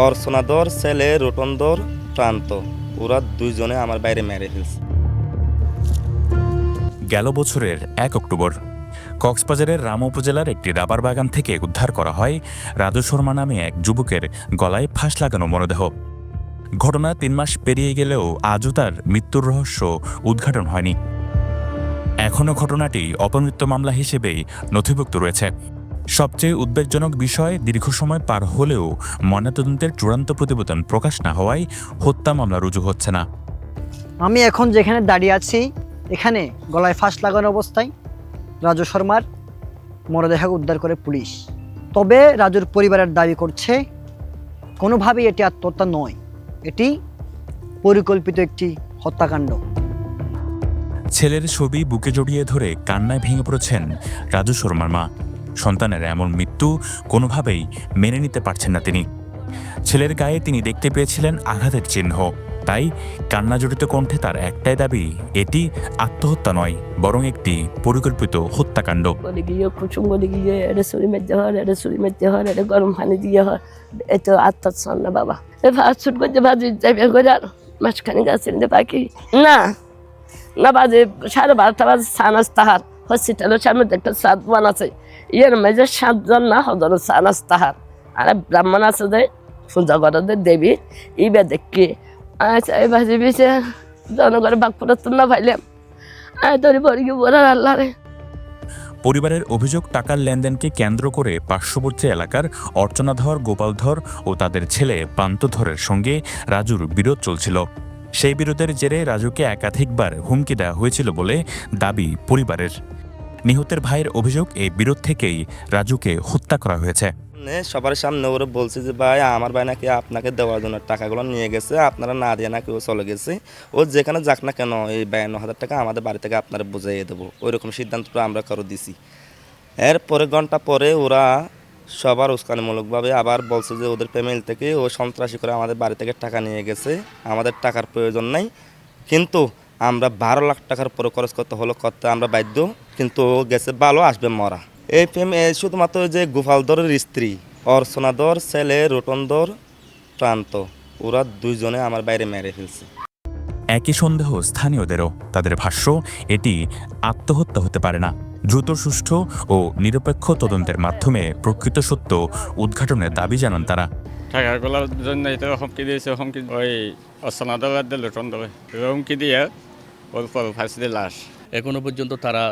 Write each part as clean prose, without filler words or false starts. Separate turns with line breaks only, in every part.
অর্চনাদর ছেলে রোটনদর প্রান্ত, ওরা দুইজনে আমার বাইরে মেরে ফেলছে।
গেল বছরের 1 অক্টোবর কক্সবাজারের রাম উপজেলার একটি রাবার বাগান থেকে উদ্ধার করা হয় রাজু শর্মা নামে এক যুবকের গলায় ফাঁস লাগানো মরদেহ। ঘটনা 3 মাস পেরিয়ে গেলেও আজও তার মৃত্যুর রহস্য উদ্ঘাটন হয়নি। এখনও ঘটনাটি অপমৃত্যু মামলা হিসেবেই নথিভুক্ত রয়েছে। সবচেয়ে উদ্বেগজনক বিষয়, দীর্ঘ সময় পার হলেও ময়নাতদন্তের চূড়ান্ত প্রতিবেদন প্রকাশ না হওয়ায় হত্যা মামলা রুজু হচ্ছে না।
আমি এখন যেখানে দাঁড়িয়ে আছি, এখানে গলায় ফাঁস লাগানো অবস্থায় রাজু শর্মার মরদেহ উদ্ধার করে পুলিশ। তবে রাজুর পরিবারের দাবি করছে কোনোভাবেই এটি আত্মহত্যা নয়, এটি পরিকল্পিত একটি হত্যাকাণ্ড।
ছেলের ছবি বুকে জড়িয়ে ধরে কান্নায় ভেঙে পড়েছেন রাজু শর্মার মা। সন্তানের এমন মৃত্যু কোনোভাবেই মেনে নিতে পারছেন না তিনি। ছেলের গায়ে তিনি দেখতে পেয়েছিলেন আঘাতের চিহ্ন, তাই কান্না জড়িত কণ্ঠে তার একটাই দাবি, এটি আত্মহত্যা নয় বরং একটি পরিকল্পিত হত্যাকাণ্ড।
কুসুম বলে গিয়ে এটা ছুরি মারতে হয়, এটা ছুরি মারতে হয়, এটা গরম পানি দিয়ে হয়, এত আত্মহত্যা না বাবা। ফাস্ট ফুড করতে ভাজি যাবে করে আর মাঝখানে গাছ পাখি না না বাজে 12:30 বাজে সানাস তাহার হসপিটালের সামনে একটা সাত বান আছে, ইয়ের মাঝে 7 জন না হজন সানাস তাহার আর ব্রাহ্মণ আছে যে পূজা করে দেবী ইবে দেখি আচ্ছা এই ভাজি বেছে জনগণের বাঘ পড়ত না ভাইলাম তোর পরে কি বলার আল্লাহ রে।
পরিবারের অভিযোগ, টাকার লেনদেনকে কেন্দ্র করে পার্শ্ববর্তী এলাকার অর্চনাধর, গোপালধর ও তাদের ছেলে প্রান্তধরের সঙ্গে রাজুর বিরোধ চলছিল। সেই বিরোধের জেরে রাজুকে একাধিকবার হুমকি দেওয়া হয়েছিল বলে দাবি পরিবারের। নিহতের ভাইয়ের অভিযোগ, এই বিরোধ থেকেই রাজুকে হত্যা করা হয়েছে।
সবার সামনে ওরা বলছে যে ভাই আমার ভাই নাকি আপনাকে দেওয়ার জন্য টাকাগুলো নিয়ে গেছে, আপনারা না দিয়ে নাকি ও চলে গেছে, ও যেখানে যাক না কেন এই 52,000 টাকা আমাদের বাড়ি থেকে আপনারা বুঝাইয়ে দেবো, ওইরকম সিদ্ধান্তটা আমরা কারো দিছি। এরপরে ঘন্টা পরে ওরা সবার উস্কানিমূলকভাবে আবার বলছে যে ওদের ফ্যামিলি থেকে ও সন্ত্রাসী করে আমাদের বাড়ি থেকে টাকা নিয়ে গেছে, আমাদের টাকার প্রয়োজন নাই, কিন্তু আমরা 12 লাখ টাকার পরে খরচ করতে আমরা বাধ্য, কিন্তু ও গেছে ভালো, আসবে মরা। এই শুধুমাত্র যে গোপালদরের স্ত্রী অর্চনাদর ছেলে রোটনদর প্রান্ত, ওরা দুইজনে আমার বাইরে মেরে ফেলছে।
একই সন্দেহ স্থানীয়দেরও। তাদের ভাষ্য, এটি আত্মহত্যা হতে পারে না। দ্রুত, সুষ্ঠু ও নিরপেক্ষ তদন্তের মাধ্যমে প্রকৃত সত্য উদ্ঘাটনের দাবি জানান তারা।
টাকাগুলোর জন্য এটা হুমকি দিয়েছে, হুমকি ওই অর্চনাদর লুটনদর হুমকি দিয়ে ওর পর ফাঁসিতে লাশ।
এখনো পর্যন্ত তারা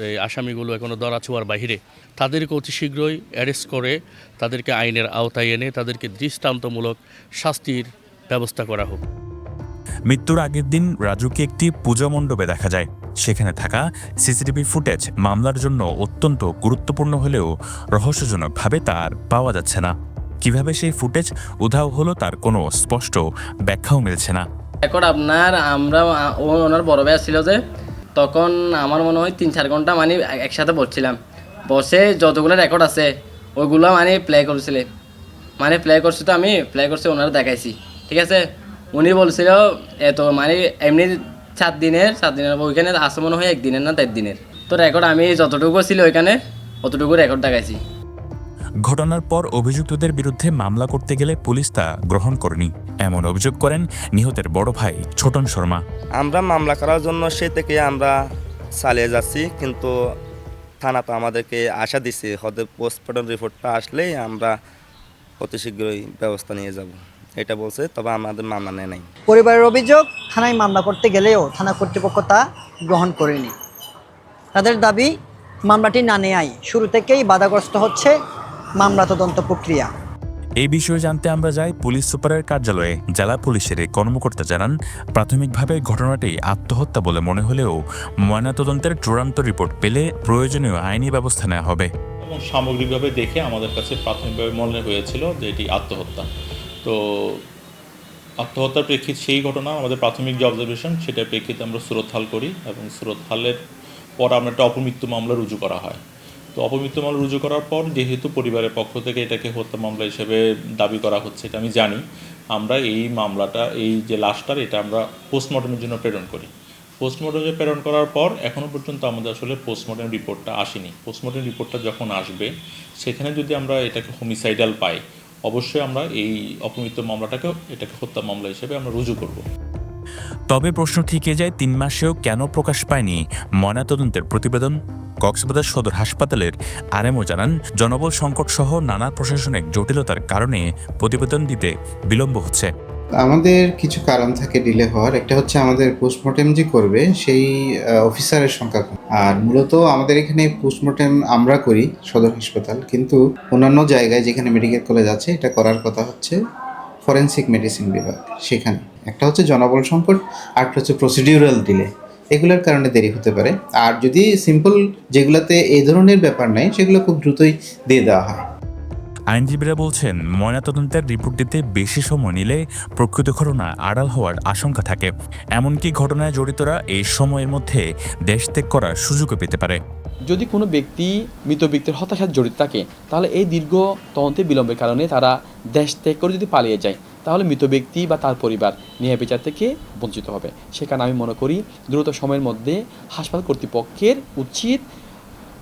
এই আসামিগুলো এখনো ধরা ছোঁয়ার বাহিরে। তাদেরকে অতি শীঘ্রই অ্যারেস্ট করে তাদেরকে আইনের আওতায় এনে তাদেরকে দৃষ্টান্তমূলক শাস্তির ব্যবস্থা করা হোক।
মৃত্যুর আগের দিন রাজুকে একটি পূজা মণ্ডপে দেখা যায়। সেখানে থাকা সিসিটিভি ফুটেজ মামলার জন্য অত্যন্ত গুরুত্বপূর্ণ হলেও রহস্যজনকভাবে তার পাওয়া যাচ্ছে না। কিভাবে সেই ফুটেজ উধাও হলো তার কোনো স্পষ্ট ব্যাখ্যাও মিলছে না।
এখন ওনার বড় ভাই ছিল যে, তখন আমার মনে হয় 3-4 ঘন্টা মানে একসাথে বসছিলাম, বসে যতগুলো রেকর্ড আছে ওইগুলো মানে প্লে করছি, তো আমি প্লে করছি, ওনারা দেখাইছি, ঠিক আছে। উনি বলছিল এত মানে এমনি 7 দিনের ওইখানে আসে মনে হয় 1 দিনের না 3 দিনের, তো রেকর্ড আমি যতটুকু ছিল ওইখানে অতটুকু রেকর্ড দেখাইছি।
ঘটনার পর অভিযুক্তদের বিরুদ্ধে মামলা করতে গেলে পুলিশ তা গ্রহণ করেনি, এমন অভিযোগ করেন নিহতের বড় ভাই ছোটন শর্মা।
আমরা মামলা করার জন্য সে থেকে আমরা চালিয়ে যাচ্ছি, কিন্তু থানা তো আমাদেরকে আশা দিচ্ছে হয়তো পোস্টমর্টম রিপোর্টটা আসলেই আমরা অতি শীঘ্রই ব্যবস্থা নিয়ে যাব, এটা বলছে, তবে আমাদের মামলা নেয় নাই।
পরিবারের অভিযোগ, থানায় মামলা করতে গেলেও থানা কর্তৃপক্ষ তা গ্রহণ করেনি। তাদের দাবি, মামলাটি না নেয়ায় শুরু থেকেই বাধাগ্রস্ত হচ্ছে মামলা তদন্ত প্রক্রিয়া।
এই বিষয়ে জানতে আমরা যাই পুলিশ সুপারের কার্যালয়ে। জেলা পুলিশের এই কর্মকর্তা জানান, প্রাথমিকভাবে ঘটনাটি আত্মহত্যা বলে মনে হলেও ময়নাতদন্তের চূড়ান্ত রিপোর্ট পেলে প্রয়োজনীয় আইনি ব্যবস্থা নেওয়া হবে।
এবং সামগ্রিকভাবে দেখে আমাদের কাছে প্রাথমিকভাবে মনে হয়েছিল যে এটি আত্মহত্যা। তো আত্মহত্যার প্রেক্ষিতে সেই ঘটনা আমাদের প্রাথমিক যে অবজারভেশন, সেটার প্রেক্ষিতে আমরা সুরতহাল করি এবং সুরতহালের পর আমরা একটা অপমৃত্যু মামলা রুজু করা হয়। তো অপমৃত্যু মামলা রুজু করার পর যেহেতু পরিবারের পক্ষ থেকে এটাকে হত্যা মামলা হিসেবে দাবি করা হচ্ছে, এটা আমি জানি, আমরা এই মামলাটা, এই যে লাশটার, এটা আমরা পোস্টমর্টমের জন্য প্রেরণ করি। পোস্টমর্টমে প্রেরণ করার পর এখনও পর্যন্ত আমাদের আসলে পোস্টমর্টম রিপোর্টটা আসেনি। পোস্টমর্টম রিপোর্টটা যখন আসবে সেখানে যদি আমরা এটাকে হোমিসাইডাল পাই, অবশ্যই আমরা এই অপমৃত্যু মামলাটাকে এটাকে হত্যা মামলা হিসেবে আমরা রুজু করব।
তবে প্রশ্ন থেকে যায় 3 মাসেও কেন প্রকাশ পায়নি ময়নাতদন্তের প্রতিবেদন। কক্সবাজার সদর হাসপাতালের আরএমও জানান, জনবল সংকট সহ নানা প্রশাসনিক জটিলতার কারণে প্রতিবেদন দিতে বিলম্ব হচ্ছে।
আমাদের কিছু কারণ থাকে ডিলে হওয়ার। একটা হচ্ছে আমাদের পোস্টমর্টেম যে করবে সেই অফিসারের সংখ্যা কম। আর মূলত আমাদের এখানে পোস্টমর্টেম আমরা করি সদর হাসপাতাল, কিন্তু অন্যান্য জায়গায় যেখানে মেডিকেল কলেজ আছে এটা করার কথা হচ্ছে ফরেনসিক মেডিসিন বিভাগ। সেখানে একটা হচ্ছে জনবল সংকট, আরেকটা হচ্ছে প্রসিডিউরাল ডিলে। এগুলোর কারণে দেরি হতে পারে। আর যদি সিম্পল যেগুলোতে এই ধরনের ব্যাপার নাই সেগুলো খুব দ্রুতই দিয়ে দেওয়া হয়।
আইনজীবীরা বলছেন, ময়নাতদন্তের রিপোর্ট দিতে বেশি সময় নিলে প্রকৃত ঘটনা আড়াল হওয়ার আশঙ্কা থাকে। এমনকি ঘটনায় জড়িতরা এই সময়ের মধ্যে দেশ ত্যাগ করার সুযোগও পেতে পারে।
যদি কোনো ব্যক্তি মৃত ব্যক্তির হত্যার সাথে জড়িত থাকে, তাহলে এই দীর্ঘ তদন্তে বিলম্বের কারণে তারা দেশ ত্যাগ করে যদি পালিয়ে যায়, তাহলে মৃত ব্যক্তি বা তার পরিবার ন্যায় বিচার থেকে বঞ্চিত হবে। সেখানে আমি মনে করি দ্রুত সময়ের মধ্যে হাসপাতাল কর্তৃপক্ষের উচিত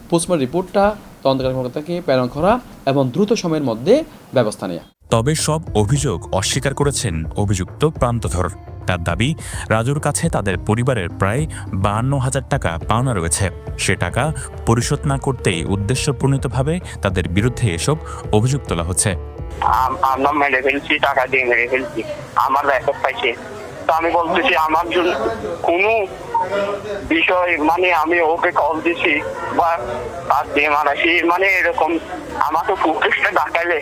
পোস্টমর্টম রিপোর্টটা তদন্তকারী কর্মকর্তাকে প্রেরণ করা এবং দ্রুত সময়ের মধ্যে ব্যবস্থা নেওয়া।
তবে সব অভিযোগ অস্বীকার করেছেন অভিযুক্ত প্রান্তধর। তার দাবি, রাজুর কাছে তাদের পরিবারের প্রায় 52,000 টাকা পাওনা রয়েছে। সে টাকা পরিশোধ না করতেই উদ্দেশ্যপ্রণীতভাবে তাদের বিরুদ্ধে এসব অভিযোগ তোলা হচ্ছে।
আমরা মেরে ফেলছি, টাকা দিয়ে মেরে ফেলছি, আমার ব্যাকআপ পাইছে। তো আমি বলতেছি আমার জন্য কোনো বিষয় মানে আমি ওকে কল দিছি বা তার দিয়ে মারাছি, মানে এরকম আমাকে পুলিশে ডাকাইলে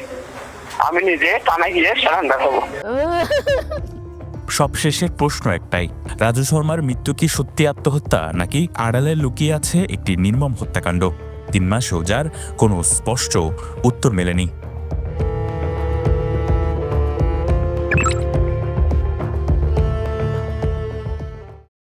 আমি নিজে টানা গিয়ে সারেন্ডার হবো।
সবশেষে প্রশ্ন একটাই, রাজু শর্মার মৃত্যু কি সত্যি আত্মহত্যা নাকি আড়ালে লুকিয়ে আছে একটি নির্মম হত্যাকাণ্ড? 3 মাসেও যার কোনো স্পষ্ট উত্তর মেলেনি।